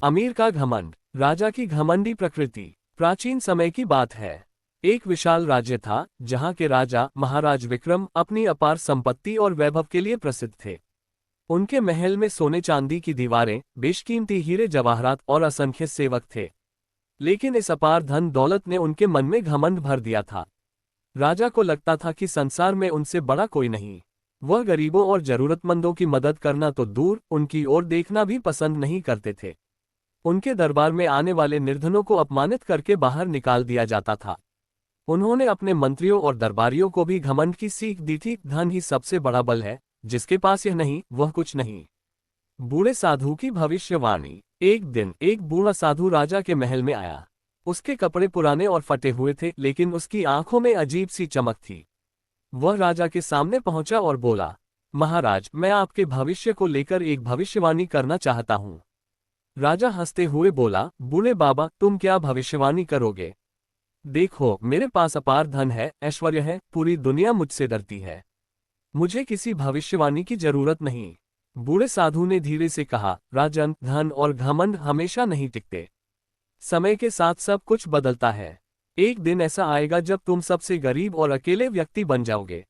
अमीर का घमंड, राजा की घमंडी प्रकृति। प्राचीन समय की बात है। एक विशाल राज्य था जहां के राजा महाराज विक्रम अपनी अपार संपत्ति और वैभव के लिए प्रसिद्ध थे। उनके महल में सोने चांदी की दीवारें, बेशकीमती हीरे जवाहरात और असंख्य सेवक थे। लेकिन इस अपार धन दौलत ने उनके मन में घमंड भर दिया था। राजा को लगता था कि संसार में उनसे बड़ा कोई नहीं। वह गरीबों और जरूरतमंदों की मदद करना तो दूर, उनकी ओर देखना भी पसंद नहीं करते थे। उनके दरबार में आने वाले निर्धनों को अपमानित करके बाहर निकाल दिया जाता था। उन्होंने अपने मंत्रियों और दरबारियों को भी घमंड की सीख दी थी, धन ही सबसे बड़ा बल है, जिसके पास यह नहीं वह कुछ नहीं। बूढ़े साधु की भविष्यवाणी। एक दिन एक बूढ़ा साधु राजा के महल में आया। उसके कपड़े पुराने और फटे हुए थे, लेकिन उसकी आंखों में अजीब सी चमक थी। वह राजा के सामने पहुंचा और बोला, महाराज, मैं आपके भविष्य को लेकर एक भविष्यवाणी करना चाहता हूं। राजा हंसते हुए बोला, बूढ़े बाबा, तुम क्या भविष्यवाणी करोगे? देखो, मेरे पास अपार धन है, ऐश्वर्य है, पूरी दुनिया मुझसे डरती है। मुझे किसी भविष्यवाणी की जरूरत नहीं। बूढ़े साधु ने धीरे से कहा, राजन, धन और घमंड हमेशा नहीं टिकते। समय के साथ सब कुछ बदलता है। एक दिन ऐसा आएगा जब तुम सबसे गरीब और अकेले व्यक्ति बन जाओगे।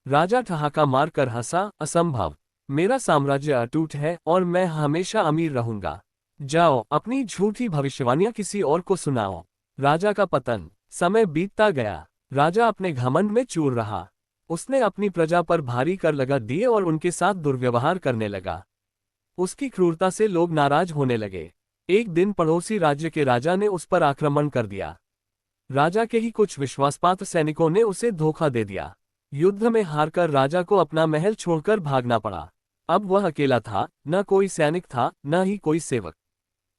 राजा ठहाका मारकर हंसा, असंभव। मेरा साम्राज्य अटूट है और मैं हमेशा अमीर रहूंगा। जाओ, अपनी झूठी भविष्यवाणियां किसी और को सुनाओ। राजा का पतन। समय बीतता गया। राजा अपने घमंड में चूर रहा। उसने अपनी प्रजा पर भारी कर लगा दिए और उनके साथ दुर्व्यवहार करने लगा। उसकी क्रूरता से लोग नाराज होने लगे। एक दिन पड़ोसी राज्य के राजा ने उस पर आक्रमण कर दिया। राजा के ही कुछ विश्वासपात्र सैनिकों ने उसे धोखा दे दिया। युद्ध में हारकर राजा को अपना महल छोड़कर भागना पड़ा। अब वह अकेला था, न कोई सैनिक था, न ही कोई सेवक।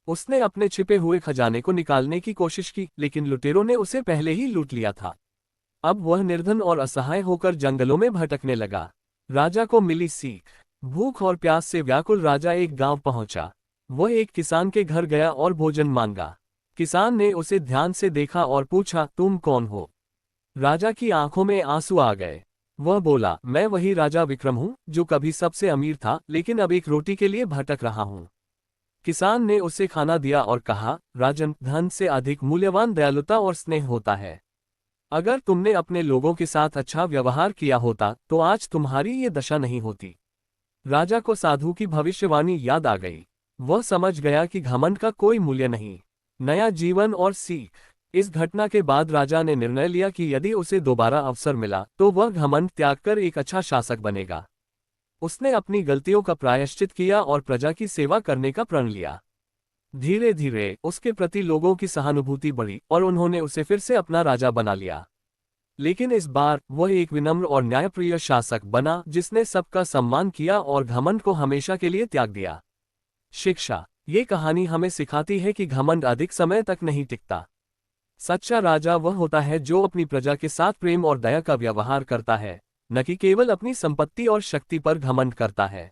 उसने अपने छिपे हुए खजाने को निकालने की कोशिश की, लेकिन लुटेरों ने उसे पहले ही लूट लिया था। अब वह निर्धन और असहाय होकर जंगलों में भटकने लगा। राजा को मिली सीख। भूख और प्यास से व्याकुल राजा एक गांव पहुंचा। वह एक किसान के घर गया और भोजन मांगा। किसान ने उसे ध्यान से देखा और पूछा, तुम कौन हो? राजा की आंखों में आंसू आ गए। वह बोला, मैं वही राजा विक्रम हूं, जो कभी सबसे अमीर था, लेकिन अब एक रोटी के लिए भटक रहा हूं। किसान ने उसे खाना दिया और कहा, राजन, धन से अधिक मूल्यवान दयालुता और स्नेह होता है। अगर तुमने अपने लोगों के साथ अच्छा व्यवहार किया होता तो आज तुम्हारी ये दशा नहीं होती। राजा को साधु की भविष्यवाणी याद आ गई। वह समझ गया कि घमंड का कोई मूल्य नहीं। नया जीवन और सीख। इस घटना के बाद राजा ने निर्णय लिया कि यदि उसे दोबारा अवसर मिला तो वह घमंड त्याग कर एक अच्छा शासक बनेगा। उसने अपनी गलतियों का प्रायश्चित किया और प्रजा की सेवा करने का प्रण लिया। धीरे धीरे उसके प्रति लोगों की सहानुभूति बढ़ी और उन्होंने उसे फिर से अपना राजा बना लिया। लेकिन इस बार वह एक विनम्र और न्यायप्रिय शासक बना, जिसने सबका सम्मान किया और घमंड को हमेशा के लिए त्याग दिया। शिक्षा। ये कहानी हमें सिखाती है कि घमंड अधिक समय तक नहीं टिकता। सच्चा राजा वह होता है जो अपनी प्रजा के साथ प्रेम और दया का व्यवहार करता है, न कि केवल अपनी संपत्ति और शक्ति पर घमंड करता है।